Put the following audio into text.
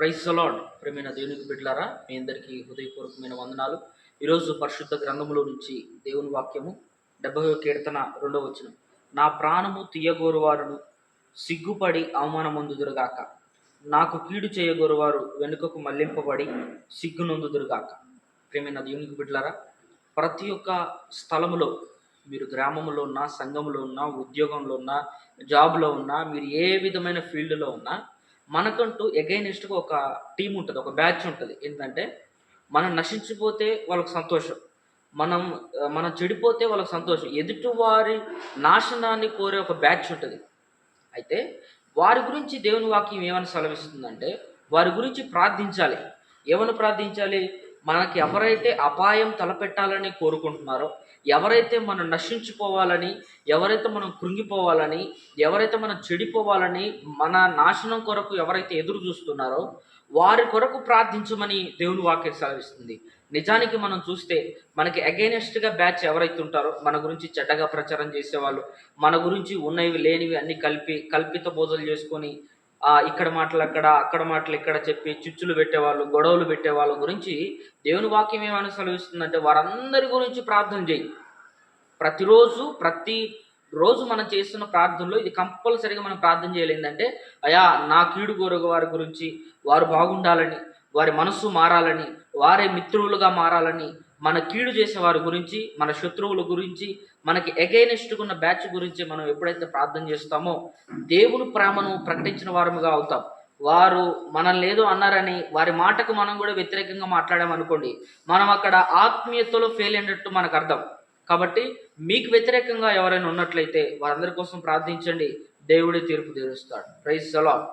Praise the lord. ప్రియమైన దేవునికి బిడ్డలారా, మీ అందరికీ హృదయపూర్వకమైన వందనాలు. ఈరోజు పరిశుద్ధ గ్రంథములో నుంచి దేవుని వాక్యము 70వ కీర్తన 2వ వచనం. నా ప్రాణము తీయగోరువారును సిగ్గుపడి అవమానమొందుదురుగాక, నాకు కీడు చేయగోరువారు వెనుకకు మళ్లింపబడి సిగ్గునొందుదురుగాక. ప్రియమైన దేవునికి బిడ్డలారా, ప్రతి ఒక్క స్థలములో, మీరు గ్రామంలో ఉన్నా, సంఘంలో ఉన్నా, ఉద్యోగంలో ఉన్నా, జాబ్లో ఉన్నా, మీరు ఏ విధమైన ఫీల్డ్లో ఉన్నా, మనకంటూ ఎగైనిస్ట్గా ఒక టీం ఉంటుంది, ఒక బ్యాచ్ ఉంటుంది. ఏంటంటే మనం నశించిపోతే వాళ్ళకి సంతోషం, మనం చెడిపోతే వాళ్ళకి సంతోషం. ఎదుటివారి నాశనాన్ని కోరే ఒక బ్యాచ్ ఉంటుంది. అయితే వారి గురించి దేవుని వాక్యం ఏమని సెలవిస్తుందంటే, వారి గురించి ప్రార్థించాలి. ఏమని ప్రార్థించాలి? మనకి ఎవరైతే అపాయం తలపెట్టాలని కోరుకుంటున్నారో, ఎవరైతే మనం నశించిపోవాలని, ఎవరైతే మనం కృంగిపోవాలని, ఎవరైతే మనం చెడిపోవాలని, మన నాశనం కొరకు ఎవరైతే ఎదురు చూస్తున్నారో వారి కొరకు ప్రార్థించమని దేవుని వాక్యం సెలవిస్తుంది. నిజానికి మనం చూస్తే మనకి అగైనెస్ట్గా బ్యాచ్ ఎవరైతే ఉంటారో, మన గురించి చెడ్డగా ప్రచారం చేసేవాళ్ళు, మన గురించి ఉన్నవి లేనివి అన్ని కల్పిత బోధలు చేసుకొని ఇక్కడ మాటలు అక్కడ, అక్కడ మాటలు ఇక్కడ చెప్పి చిచ్చులు పెట్టేవాళ్ళు, గొడవలు పెట్టేవాళ్ళ గురించి దేవుని వాక్యం ఏమని సెలవిస్తుందంటే, వారందరి గురించి ప్రార్థన చేయి. ప్రతిరోజు మనం చేస్తున్న ప్రార్థనలో ఇది కంపల్సరీగా మనం ప్రార్థన చేయాలి. ఏంటంటే, అయా నా కీడు కోరుగు వారి గురించి, వారు బాగుండాలని, వారి మనస్సు మారాలని, వారే మిత్రులుగా మారాలని, మన కీడు చేసే వారి గురించి, మన శత్రువుల గురించి, మనకి ఎగైనెస్ట్గా ఉన్న బ్యాచ్ గురించి మనం ఎప్పుడైతే ప్రార్థన చేస్తామో దేవుని ప్రేమను ప్రకటించిన వారముగా అవుతాం. వారు మనల్ని ఏదో అన్నారని వారి మాటకు మనం కూడా వ్యతిరేకంగా మాట్లాడామనుకోండి, మనం అక్కడ ఆత్మీయతలో ఫెయిల్ అయినట్టు మనకు అర్థం. కాబట్టి మీకు వ్యతిరేకంగా ఎవరైనా ఉన్నట్లయితే వారందరి కోసం ప్రార్థించండి. దేవుడే తీర్పు తీరుస్తాడు. Praise the lord.